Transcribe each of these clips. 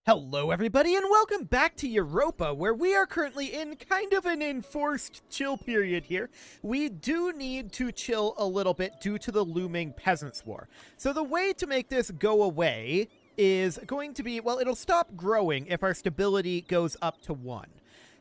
Hello everybody and welcome back to Europa, where we are currently in kind of an enforced chill period here. We do need to chill a little bit due to the looming Peasants' War. So the way to make this go away is going to be, well, it'll stop growing if our stability goes up to 1.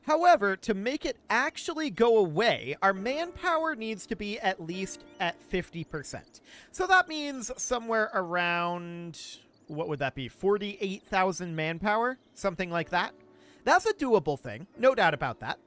However, to make it actually go away, our manpower needs to be at least at 50%. So that means somewhere around... what would that be? 48,000 manpower? Something like that? That's a doable thing. No doubt about that.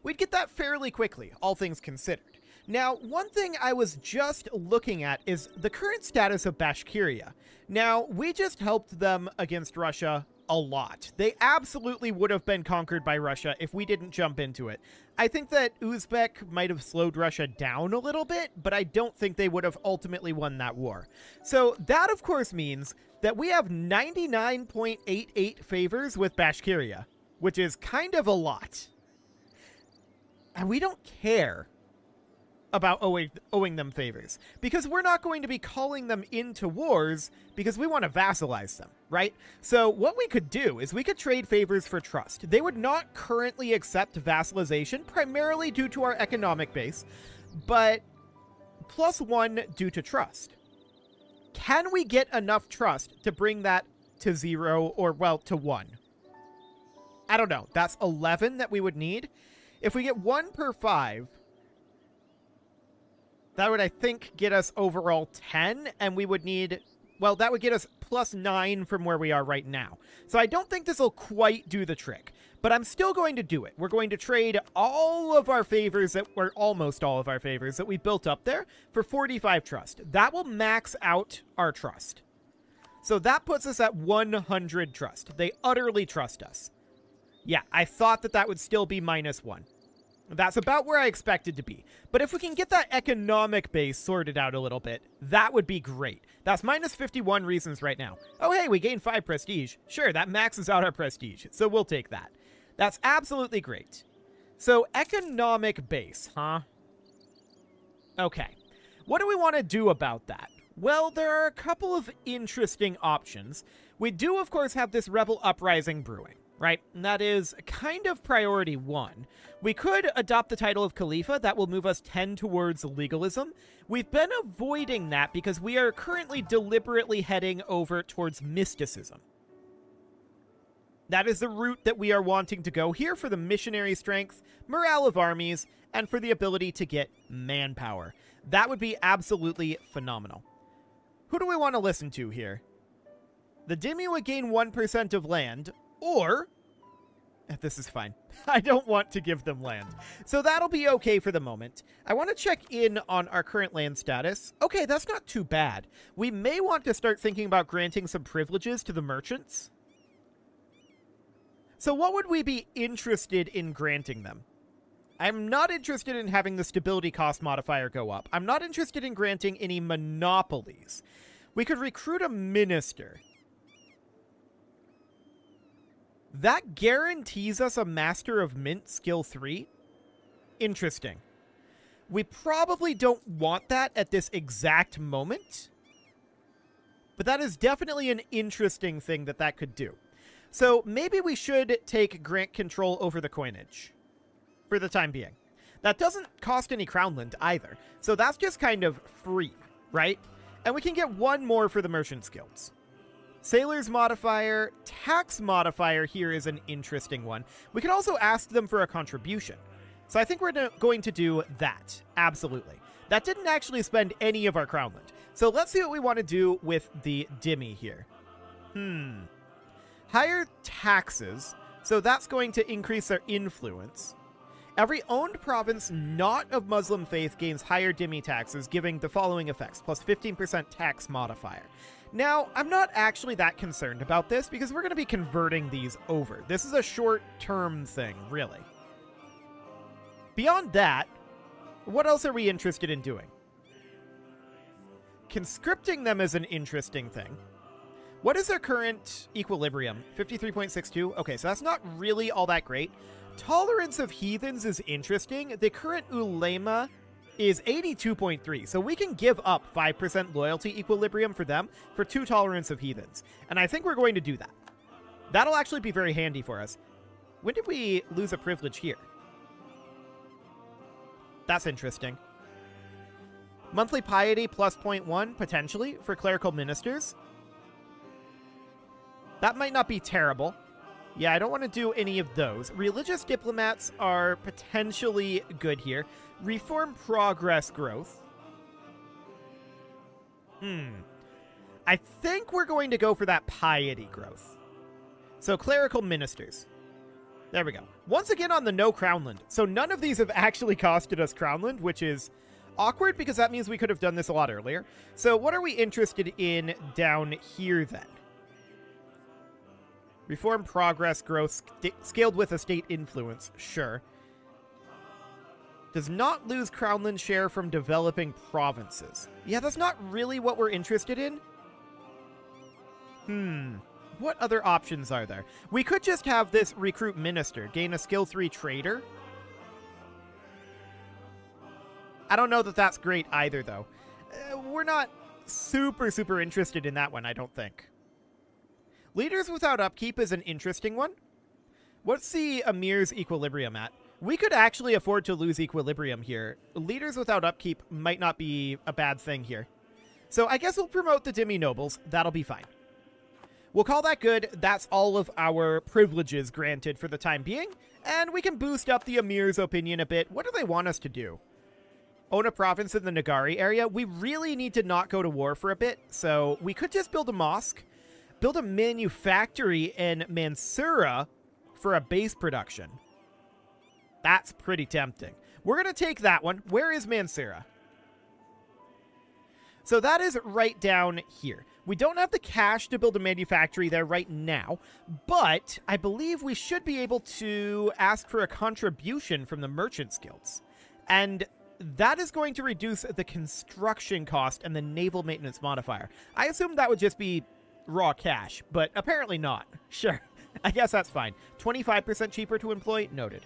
We'd get that fairly quickly, all things considered. Now, one thing I was just looking at is the current status of Bashkiria. Now, we just helped them against Russia a lot. They absolutely would have been conquered by Russia if we didn't jump into it. I think that Uzbek might have slowed Russia down a little bit, but I don't think they would have ultimately won that war. So that, of course, means that we have 99.88 favors with Bashkiria, which is kind of a lot. And we don't care about owing them favors, because we're not going to be calling them into wars because we want to vassalize them, right? So what we could do is we could trade favors for trust. They would not currently accept vassalization, primarily due to our economic base, but +1 due to trust. Can we get enough trust to bring that to 0 or, well, to 1? I don't know. That's 11 that we would need. If we get 1 per 5... that would, I think, get us overall 10, and we would need... well, that would get us +9 from where we are right now. So I don't think this will quite do the trick, but I'm still going to do it. We're going to trade all of our favors, or almost all of our favors, that we built up there for 45 trust. That will max out our trust. So that puts us at 100 trust. They utterly trust us. Yeah, I thought that that would still be -1. That's about where I expected to be. But if we can get that economic base sorted out a little bit, that would be great. That's -51 reasons right now. Oh, hey, we gained 5 prestige. Sure, that maxes out our prestige, so we'll take that. That's absolutely great. So, economic base, huh? Okay. What do we want to do about that? Well, there are a couple of interesting options. We do, of course, have this rebel uprising brewing, right? And that is kind of priority 1. We could adopt the title of Khalifa. That will move us 10 towards legalism. We've been avoiding that because we are currently deliberately heading over towards mysticism. That is the route that we are wanting to go here for the missionary strength, morale of armies, and for the ability to get manpower. That would be absolutely phenomenal. Who do we want to listen to here? The Dhimmi would gain 1% of land, or... this is fine. I don't want to give them land. So that'll be okay for the moment. I want to check in on our current land status. Okay, that's not too bad. We may want to start thinking about granting some privileges to the merchants. So what would we be interested in granting them? I'm not interested in having the stability cost modifier go up. I'm not interested in granting any monopolies. We could recruit a minister. That guarantees us a Master of Mint skill 3? Interesting. We probably don't want that at this exact moment, but that is definitely an interesting thing that could do. So maybe we should take grant control over the coinage for the time being. That doesn't cost any crownland either, so that's just kind of free, right? And we can get 1 more for the merchant guilds. Sailors modifier, tax modifier here is an interesting one. We could also ask them for a contribution. So I think we're going to do that. Absolutely. That didn't actually spend any of our crownland. So let's see what we want to do with the Dhimmi here. Higher taxes. So that's going to increase their influence. Every owned province not of Muslim faith gains higher Dhimmi taxes, giving the following effects, plus 15% tax modifier. Now, I'm not actually that concerned about this because we're going to be converting these over. This is a short-term thing, really. Beyond that, what else are we interested in doing? Conscripting them is an interesting thing. What is their current equilibrium? 53.62? Okay, so that's not really all that great. Tolerance of heathens is interesting. The current ulema is 82.3, so we can give up 5% loyalty equilibrium for them for 2 tolerance of heathens. And I think we're going to do that. That'll actually be very handy for us. When did we lose a privilege here? That's interesting. Monthly piety plus 0.1, potentially, for clerical ministers. That might not be terrible. Yeah, I don't want to do any of those. Religious diplomats are potentially good here. Reform progress growth. I think we're going to go for that piety growth. So clerical ministers. There we go. Once again on the no Crownland. So none of these have actually costed us Crownland, which is awkward because that means we could have done this a lot earlier. So what are we interested in down here then? Reform progress growth scaled with estate influence. Sure. Does not lose Crownland share from developing provinces. Yeah, that's not really what we're interested in. What other options are there? We could just have this recruit minister, gain a skill 3 trader. I don't know that that's great either, though. We're not super interested in that one, I don't think. Leaders without upkeep is an interesting one. What's the Emir's equilibrium at? We could actually afford to lose equilibrium here. Leaders without upkeep might not be a bad thing here. So I guess we'll promote the Demi Nobles. That'll be fine. We'll call that good. That's all of our privileges granted for the time being. And we can boost up the Emir's opinion a bit. What do they want us to do? Own a province in the Nagari area? We really need to not go to war for a bit. So we could just build a mosque. Build a manufactory in Mansura for a base production. That's pretty tempting. We're going to take that one. Where is Mansura? So that is right down here. We don't have the cash to build a manufactory there right now, but I believe we should be able to ask for a contribution from the Merchants Guilds. And that is going to reduce the construction cost and the naval maintenance modifier. I assume that would just be raw cash, but apparently not. Sure, I guess that's fine. 25% cheaper to employ? Noted.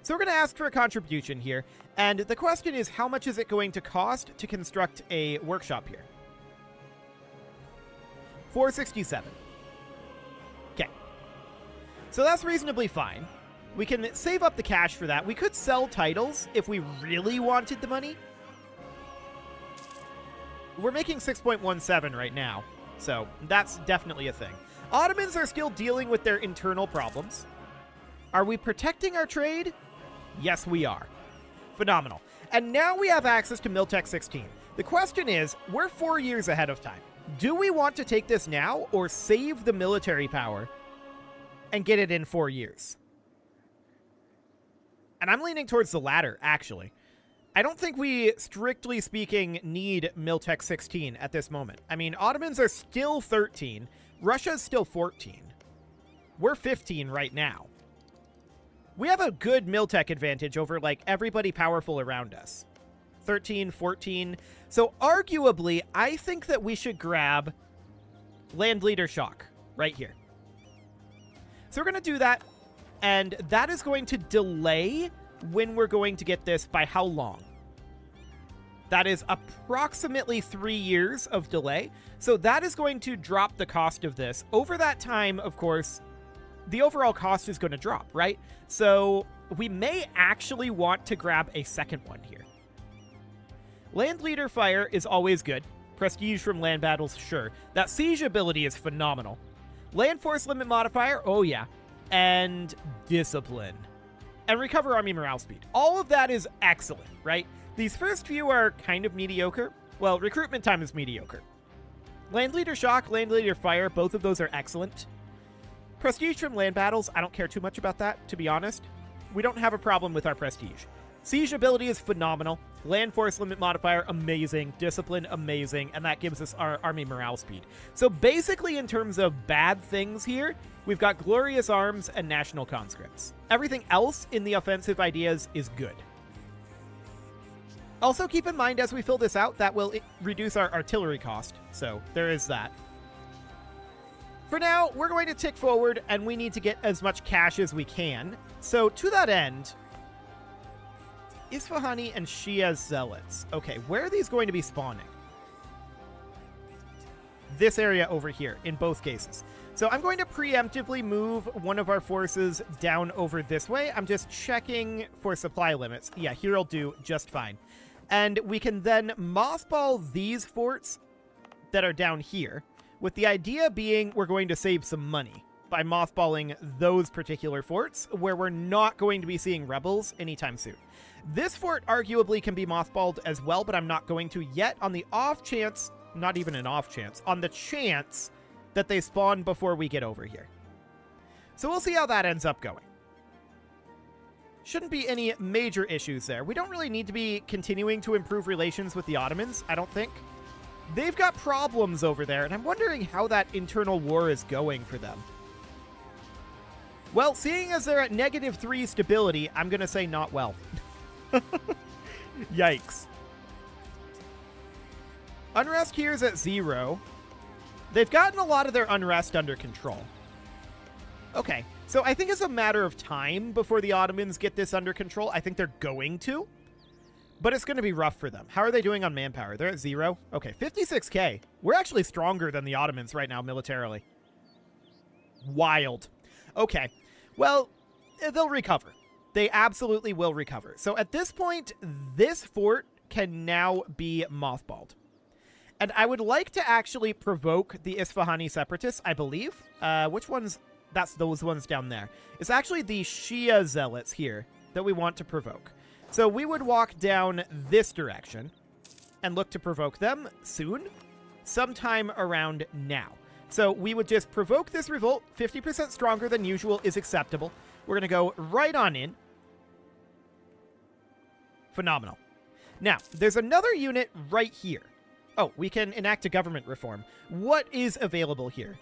So we're going to ask for a contribution here, and the question is, how much is it going to cost to construct a workshop here? 467. Okay. So that's reasonably fine. We can save up the cash for that. We could sell titles if we really wanted the money. We're making 6.17 right now, so that's definitely a thing. Ottomans are still dealing with their internal problems. Are we protecting our trade? Yes, we are. Phenomenal. And now we have access to Miltech 16. The question is, we're 4 years ahead of time. Do we want to take this now or save the military power and get it in 4 years? And I'm leaning towards the latter, actually. I don't think we, strictly speaking, need Miltech 16 at this moment. I mean, Ottomans are still 13. Russia's still 14. We're 15 right now. We have a good Miltech advantage over, like, everybody powerful around us. 13, 14. So, arguably, I think that we should grab Land Leader Shock right here. So, we're going to do that, and that is going to delay when we're going to get this by how long? That is approximately 3 years of delay. So, that is going to drop the cost of this. Over that time, of course, the overall cost is going to drop, right? So we may actually want to grab a second one here. Land Leader Fire is always good. Prestige from land battles, sure. That siege ability is phenomenal. Land Force Limit Modifier, oh yeah. And Discipline. And Recover Army Morale Speed. All of that is excellent, right? These first few are kind of mediocre. Well, recruitment time is mediocre. Land Leader Shock, Land Leader Fire, both of those are excellent. Prestige from land battles, I don't care too much about that, to be honest. We don't have a problem with our prestige. Siege ability is phenomenal. Land Force Limit Modifier, amazing. Discipline, amazing. And that gives us our army morale speed. So basically, in terms of bad things here, we've got Glorious Arms and National Conscripts. Everything else in the offensive ideas is good. Also, keep in mind, as we fill this out, that will reduce our artillery cost. So there is that. For now, we're going to tick forward, and we need to get as much cash as we can. So, to that end, Isfahani and Shia Zealots. Okay, where are these going to be spawning? This area over here, in both cases. So I'm going to preemptively move one of our forces down over this way. I'm just checking for supply limits. Yeah, here'll do just fine. And we can then mothball these forts that are down here, with the idea being we're going to save some money by mothballing those particular forts where we're not going to be seeing rebels anytime soon. This fort arguably can be mothballed as well, but I'm not going to yet, on the off chance, not even an off chance, on the chance that they spawn before we get over here. So we'll see how that ends up going. Shouldn't be any major issues there. We don't really need to be continuing to improve relations with the Ottomans, I don't think. They've got problems over there, and I'm wondering how that internal war is going for them. Well, seeing as they're at -3 stability, I'm going to say not well. Yikes. Unrest here is at 0. They've gotten a lot of their unrest under control. Okay, so I think it's a matter of time before the Ottomans get this under control. I think they're going to, but it's going to be rough for them. How are they doing on manpower? They're at 0. Okay, 56k. We're actually stronger than the Ottomans right now militarily. Wild. Okay, well, they'll recover. They absolutely will recover. So at this point, this fort can now be mothballed. And I would like to actually provoke the Isfahani separatists, I believe. Which ones? That's those ones down there. It's actually the Shia zealots here that we want to provoke. So we would walk down this direction and look to provoke them soon, sometime around now. So we would just provoke this revolt. 50% stronger than usual is acceptable. We're going to go right on in. Phenomenal. Now, there's another unit right here. Oh, we can enact a government reform. What is available here?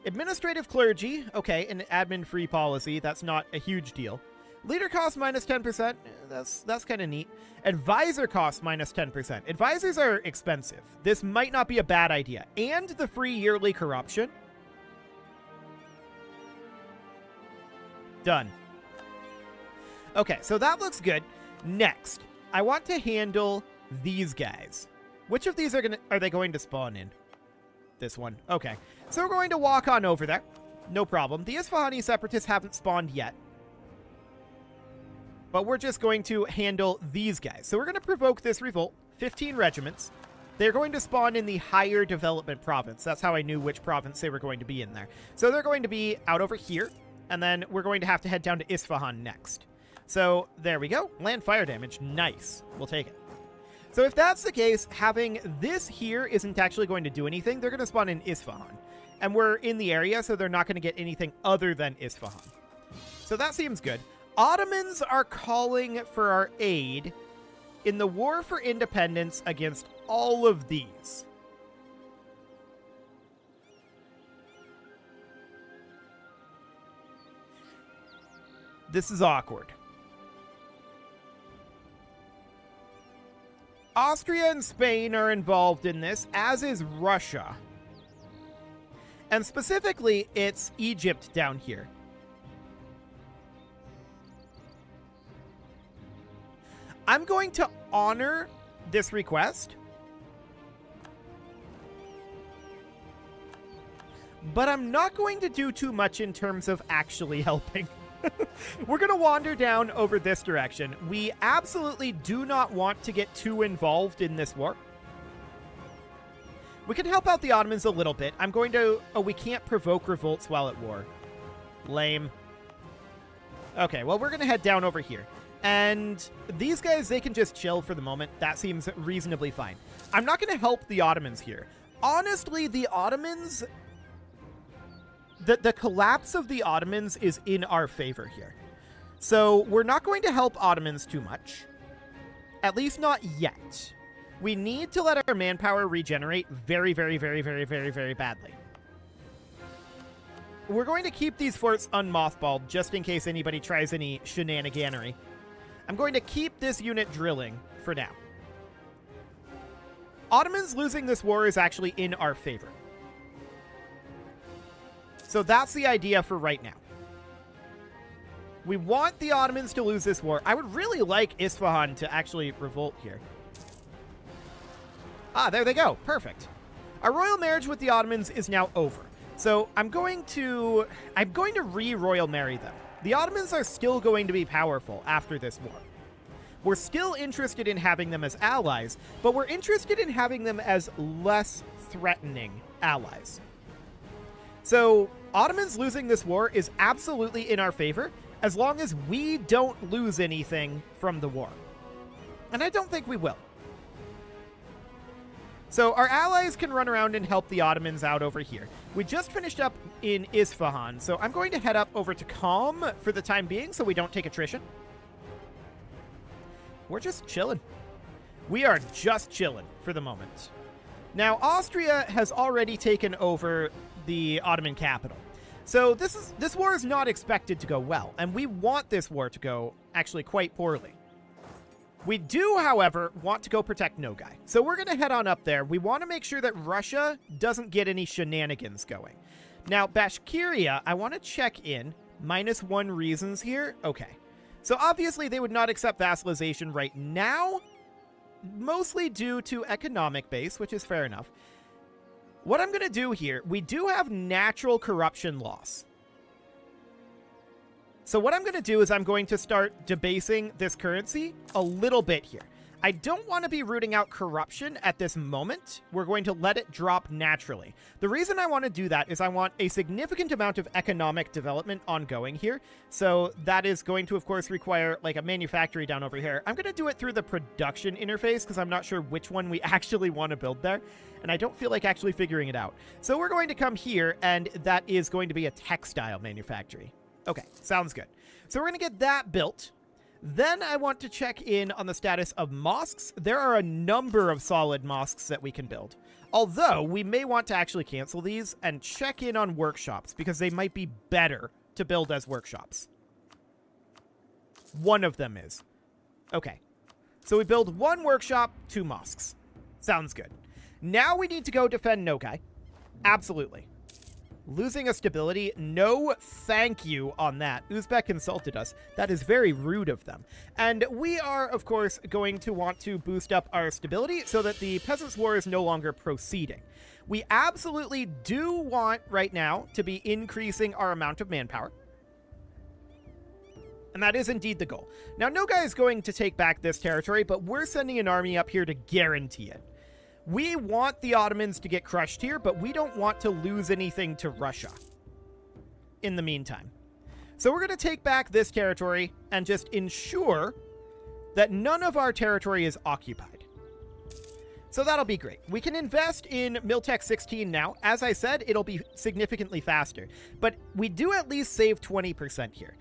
Administrative clergy. Okay, an admin-free policy. That's not a huge deal. Leader cost minus 10%. That's kind of neat. Advisor cost minus 10%. Advisors are expensive. This might not be a bad idea. And the free yearly corruption. Done. Okay, so that looks good. Next, I want to handle these guys. Which of these are they going to spawn in? This one. Okay. So we're going to walk on over there. No problem. The Isfahani separatists haven't spawned yet. But we're just going to handle these guys. So we're going to provoke this revolt. 15 regiments. They're going to spawn in the higher development province. That's how I knew which province they were going to be in there. So they're going to be out over here. And then we're going to have to head down to Isfahan next. So there we go. Land fire damage. Nice. We'll take it. So if that's the case, having this here isn't actually going to do anything. They're going to spawn in Isfahan. And we're in the area, so they're not going to get anything other than Isfahan. So that seems good. Ottomans are calling for our aid in the war for independence against all of these. This is awkward. Austria and Spain are involved in this, as is Russia. And specifically, it's Egypt down here. I'm going to honor this request. But I'm not going to do too much in terms of actually helping. We're going to wander down over this direction. We absolutely do not want to get too involved in this war. We can help out the Ottomans a little bit. I'm going to... Oh, we can't provoke revolts while at war. Lame. Okay, well, we're going to head down over here. And these guys, they can just chill for the moment. That seems reasonably fine. I'm not going to help the Ottomans here. Honestly, the Ottomans... The collapse of the Ottomans is in our favor here. So we're not going to help Ottomans too much. At least not yet. We need to let our manpower regenerate very, very, very, very, very, very badly. We're going to keep these forts unmothballed just in case anybody tries any shenaniganery. I'm going to keep this unit drilling for now. Ottomans losing this war is actually in our favor. So that's the idea for right now. We want the Ottomans to lose this war. I would really like Isfahan to actually revolt here. Ah, there they go. Perfect. Our royal marriage with the Ottomans is now over. So I'm going to re-royal marry them. The Ottomans are still going to be powerful after this war. We're still interested in having them as allies, but we're interested in having them as less threatening allies. So Ottomans losing this war is absolutely in our favor, as long as we don't lose anything from the war. And I don't think we will. So our allies can run around and help the Ottomans out over here. We just finished up in Isfahan, so I'm going to head up over to Qom for the time being so we don't take attrition. We're just chilling. We are just chilling for the moment. Now, Austria has already taken over the Ottoman capital. So this war is not expected to go well, and we want this war to go actually quite poorly. We do, however, want to go protect Nogai. So we're going to head on up there. We want to make sure that Russia doesn't get any shenanigans going. Now, Bashkiria, I want to check in. -1 reasons here. Okay. So obviously they would not accept vassalization right now, mostly due to economic base, which is fair enough. What I'm going to do here, we do have natural corruption loss. So what I'm going to do is I'm going to start debasing this currency a little bit here. I don't want to be rooting out corruption at this moment. We're going to let it drop naturally. The reason I want to do that is I want a significant amount of economic development ongoing here. So that is going to, of course, require like a manufactory down over here. I'm going to do it through the production interface because I'm not sure which one we actually want to build there. And I don't feel like actually figuring it out. So we're going to come here, and that is going to be a textile manufactory. Okay, sounds good. So we're going to get that built. Then I want to check in on the status of mosques. There are a number of solid mosques that we can build. Although, we may want to actually cancel these and check in on workshops, because they might be better to build as workshops. One of them is. Okay. So we build 1 workshop, 2 mosques. Sounds good. Now we need to go defend Nogai. Absolutely. Losing a stability? No thank you on that. Uzbek consulted us. That is very rude of them. And we are, of course, going to want to boost up our stability so that the Peasants' War is no longer proceeding. We absolutely do want, right now, to be increasing our amount of manpower. And that is indeed the goal. Now, Nogai is going to take back this territory, but we're sending an army up here to guarantee it. We want the Ottomans to get crushed here, but we don't want to lose anything to Russia in the meantime. So we're going to take back this territory and just ensure that none of our territory is occupied. So that'll be great. We can invest in Miltech 16 now. As I said, it'll be significantly faster, but we do at least save 20% here.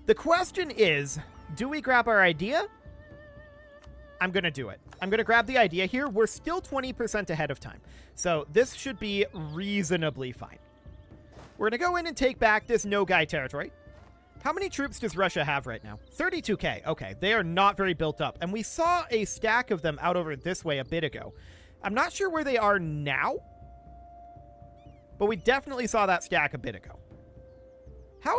The question is, do we grab our idea? I'm going to do it. I'm going to grab the idea here. We're still 20% ahead of time. So this should be reasonably fine. We're going to go in and take back this Nogai territory. How many troops does Russia have right now? 32k. Okay, they are not very built up. And we saw a stack of them out over this way a bit ago. I'm not sure where they are now, but we definitely saw that stack a bit ago. How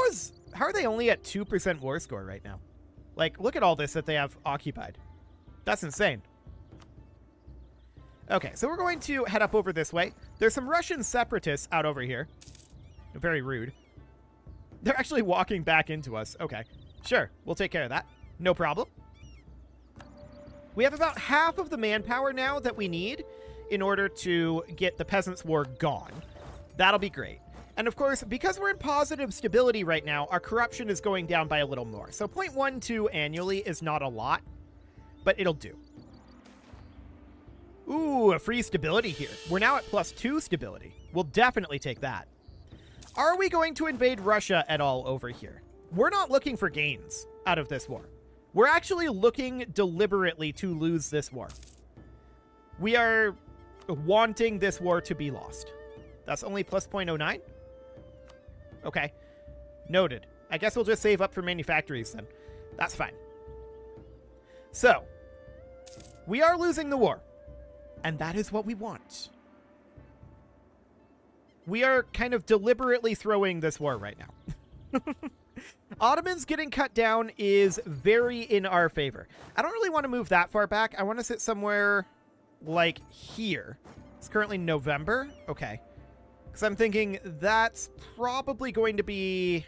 are they only at 2% war score right now? Like, look at all this that they have occupied. That's insane. Okay, so we're going to head up over this way. There's some Russian separatists out over here. Very rude. They're actually walking back into us. Okay, sure. We'll take care of that. No problem. We have about half of the manpower now that we need in order to get the Peasants' War gone. That'll be great. And of course, because we're in positive stability right now, our corruption is going down by a little more. So 0.12 annually is not a lot, but it'll do. Ooh, a free stability here. We're now at +2 stability. We'll definitely take that. Are we going to invade Russia at all over here? We're not looking for gains out of this war. We're actually looking deliberately to lose this war. We are wanting this war to be lost. That's only +0.09? Okay. Noted. I guess we'll just save up for manufactories then. That's fine. So, we are losing the war. And that is what we want. We are kind of deliberately throwing this war right now. Ottomans getting cut down is very in our favor. I don't really want to move that far back. I want to sit somewhere like here. It's currently November. Okay. Because I'm thinking that's probably going to be...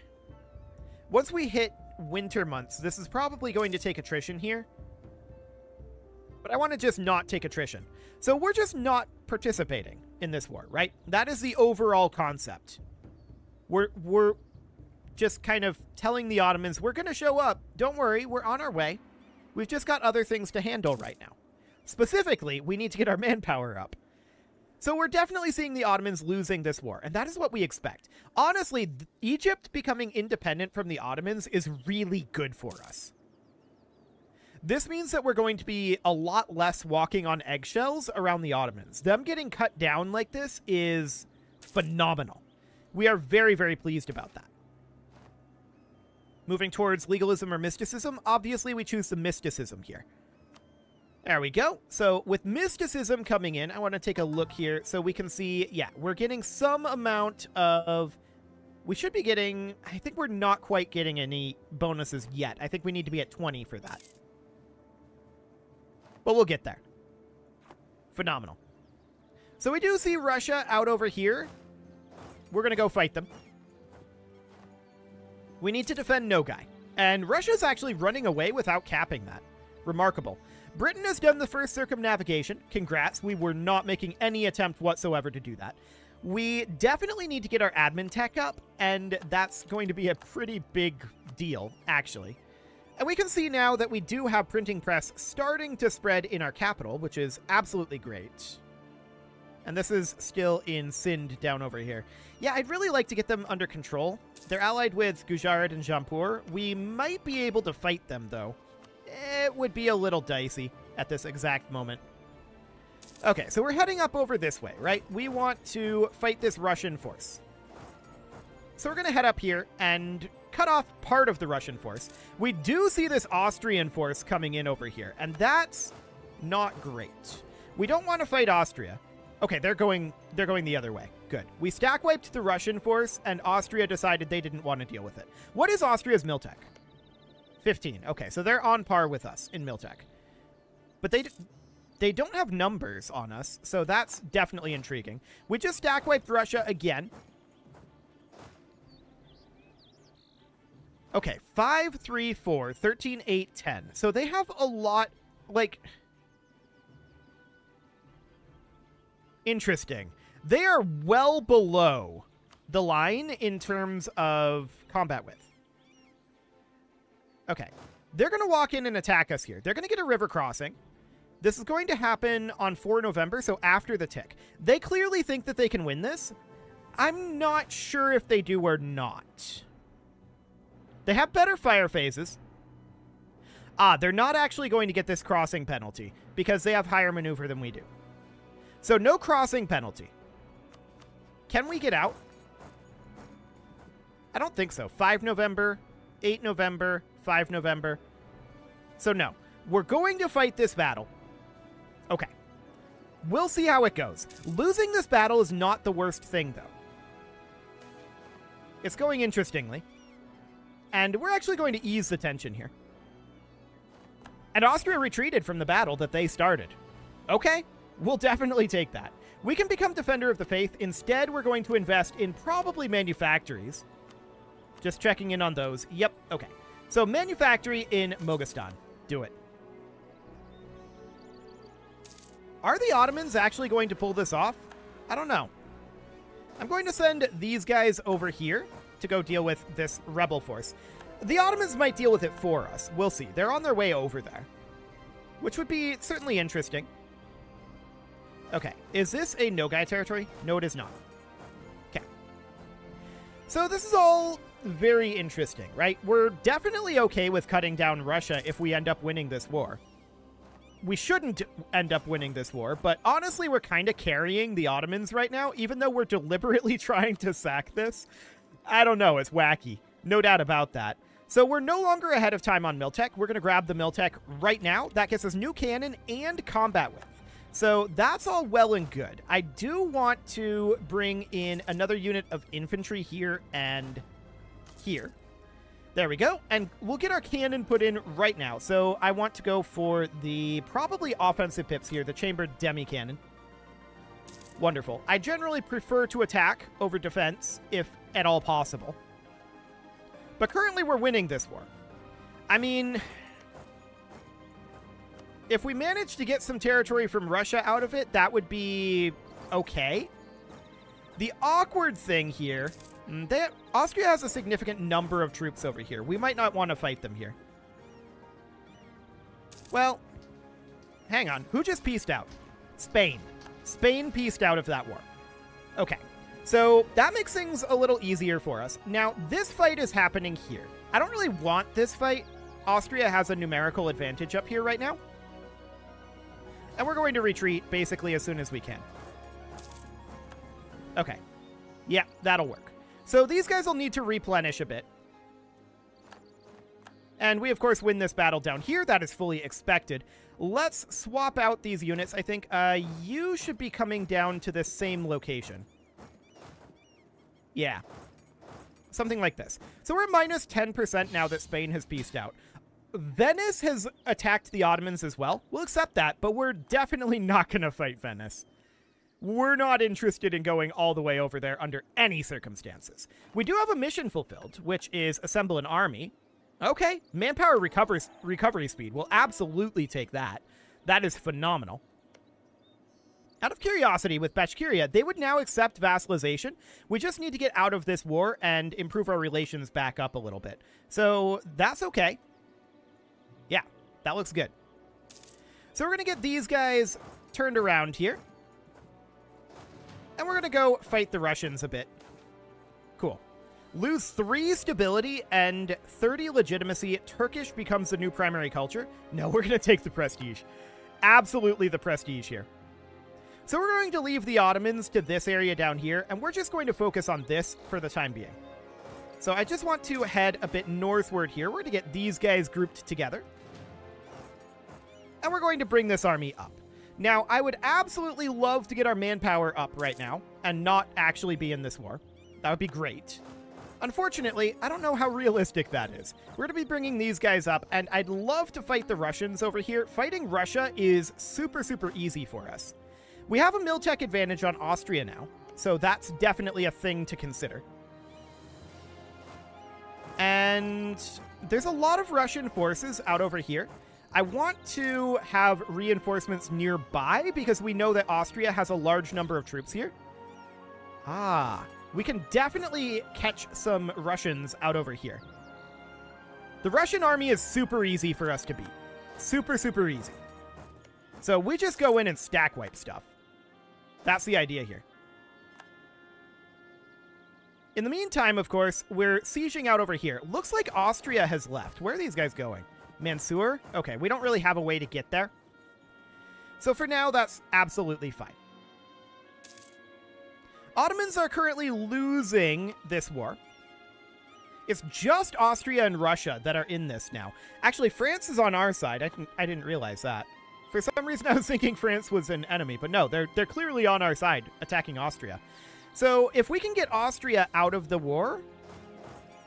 Once we hit winter months, this is probably going to take attrition here. But I want to just not take attrition. So we're just not participating in this war, right? That is the overall concept. We're just kind of telling the Ottomans, we're going to show up. Don't worry, we're on our way. We've just got other things to handle right now. Specifically, we need to get our manpower up. So we're definitely seeing the Ottomans losing this war, and that is what we expect. Honestly, Egypt becoming independent from the Ottomans is really good for us. This means that we're going to be a lot less walking on eggshells around the Ottomans. Them getting cut down like this is phenomenal. We are very, very pleased about that. Moving towards legalism or mysticism, obviously we choose the mysticism here. There we go. So with mysticism coming in, I want to take a look here so we can see, yeah, we're getting some amount of... We should be getting... I think we're not quite getting any bonuses yet. I think we need to be at 20 for that. But we'll get there. Phenomenal. So we do see Russia out over here. We're going to go fight them. We need to defend Nogai. And Russia's actually running away without capping that. Remarkable. Britain has done the first circumnavigation. Congrats. We were not making any attempt whatsoever to do that. We definitely need to get our admin tech up, and that's going to be a pretty big deal, actually. And we can see now that we do have printing press starting to spread in our capital, which is absolutely great. And this is still in Sind down over here. Yeah, I'd really like to get them under control. They're allied with Gujarat and Jampur. We might be able to fight them, though. It would be a little dicey at this exact moment. Okay, so we're heading up over this way, right? We want to fight this Russian force. So we're going to head up here and cut off part of the Russian force. We do see this Austrian force coming in over here, and that's not great. We don't want to fight Austria. Okay, they're going the other way. Good. We stack wiped the Russian force, and Austria decided they didn't want to deal with it. What is Austria's Miltech? 15. Okay, so they're on par with us in Miltech. But they don't have numbers on us, so that's definitely intriguing. We just stack wiped Russia again. Okay, 5, 3, 4, 13, 8, 10. So they have a lot, like... Interesting. They are well below the line in terms of combat width. Okay. They're going to walk in and attack us here. They're going to get a river crossing. This is going to happen on 4 November, so after the tick. They clearly think that they can win this. I'm not sure if they do or not. They have better fire phases. They're not actually going to get this crossing penalty because they have higher maneuver than we do. So no crossing penalty. Can we get out? I don't think so. 5 November, 8 November, 5 November. So no. We're going to fight this battle. Okay. We'll see how it goes. Losing this battle is not the worst thing, though. It's going interestingly. And we're actually going to ease the tension here. And Austria retreated from the battle that they started. Okay. We'll definitely take that. We can become Defender of the Faith. Instead, we're going to invest in probably manufactories. Just checking in on those. Yep, okay. So manufactory in Moghastan. Do it. Are the Ottomans actually going to pull this off? I don't know. I'm going to send these guys over here to go deal with this rebel force. The Ottomans might deal with it for us. We'll see. They're on their way over there, which would be certainly interesting. Okay, is this a Nogai territory? No, it is not. Okay. So this is all very interesting, right? We're definitely okay with cutting down Russia if we end up winning this war. We shouldn't end up winning this war, but honestly, we're kind of carrying the Ottomans right now, even though we're deliberately trying to sack this. I don't know, it's wacky. No doubt about that. So we're no longer ahead of time on Miltech. We're going to grab the Miltech right now. That gets us new cannon and combat width. So that's all well and good. I do want to bring in another unit of infantry here and here. There we go. And we'll get our cannon put in right now. So I want to go for the probably offensive pips here, the chambered demi-cannon. Wonderful. I generally prefer to attack over defense, if at all possible. But currently we're winning this war. I mean, if we manage to get some territory from Russia out of it, that would be okay. The awkward thing here, Austria has a significant number of troops over here. We might not want to fight them here. Well, hang on. Who just peaced out? Spain. Spain peaced out of that war. Okay, so that makes things a little easier for us. Now, this fight is happening here. I don't really want this fight. Austria has a numerical advantage up here right now. And we're going to retreat basically as soon as we can. Okay. Yeah, that'll work. So these guys will need to replenish a bit. And we, of course, win this battle down here. That is fully expected. Let's swap out these units. I think you should be coming down to this same location. Yeah. Something like this. So we're minus 10% now that Spain has peaced out. Venice has attacked the Ottomans as well. We'll accept that, but we're definitely not going to fight Venice. We're not interested in going all the way over there under any circumstances. We do have a mission fulfilled, which is assemble an army. Okay, manpower recovery speed. We'll absolutely take that. That is phenomenal. Out of curiosity, with Bashkiria, they would now accept vassalization. We just need to get out of this war and improve our relations back up a little bit. So that's okay. Yeah, that looks good. So we're going to get these guys turned around here. And we're going to go fight the Russians a bit. Cool. Lose 3 stability and 30 legitimacy. Turkish becomes the new primary culture. No, we're going to take the prestige. Absolutely the prestige here. So we're going to leave the Ottomans to this area down here, and we're just going to focus on this for the time being. So I just want to head a bit northward here. We're going to get these guys grouped together. And we're going to bring this army up. Now, I would absolutely love to get our manpower up right now and not actually be in this war. That would be great. Unfortunately, I don't know how realistic that is. We're going to be bringing these guys up, and I'd love to fight the Russians over here. Fighting Russia is super, super easy for us. We have a Miltech advantage on Austria now, so that's definitely a thing to consider. And there's a lot of Russian forces out over here. I want to have reinforcements nearby because we know that Austria has a large number of troops here. Ah, we can definitely catch some Russians out over here. The Russian army is super easy for us to beat. Super, super easy. So we just go in and stack wipe stuff. That's the idea here. In the meantime, of course, we're sieging out over here. Looks like Austria has left. Where are these guys going? Mansour? Okay, we don't really have a way to get there. So for now, that's absolutely fine. Ottomans are currently losing this war. It's just Austria and Russia that are in this now. Actually, France is on our side. I didn't realize that. For some reason, I was thinking France was an enemy, but no, they're clearly on our side, attacking Austria. So if we can get Austria out of the war,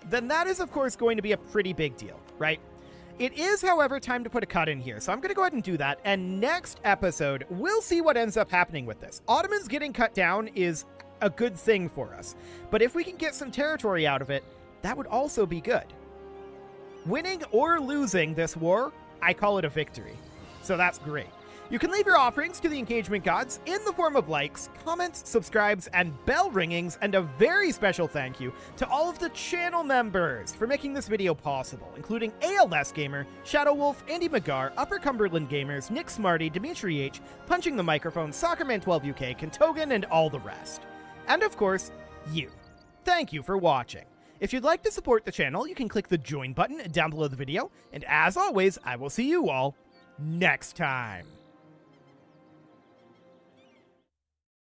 then that is, of course, going to be a pretty big deal, right? It is, however, time to put a cut in here, so I'm going to go ahead and do that, and next episode, we'll see what ends up happening with this. Ottomans getting cut down is a good thing for us, but if we can get some territory out of it, that would also be good. Winning or losing this war, I call it a victory. So that's great. You can leave your offerings to the engagement gods in the form of likes, comments, subscribes, and bell ringings, and a very special thank you to all of the channel members for making this video possible, including ALS Gamer, Shadow Wolf, Andy McGar, Upper Cumberland Gamers, Nick Smarty, Dimitri H, Punching the Microphone, Soccerman12UK, Kentogan, and all the rest. And of course, you. Thank you for watching. If you'd like to support the channel, you can click the join button down below the video, and as always, I will see you all next time.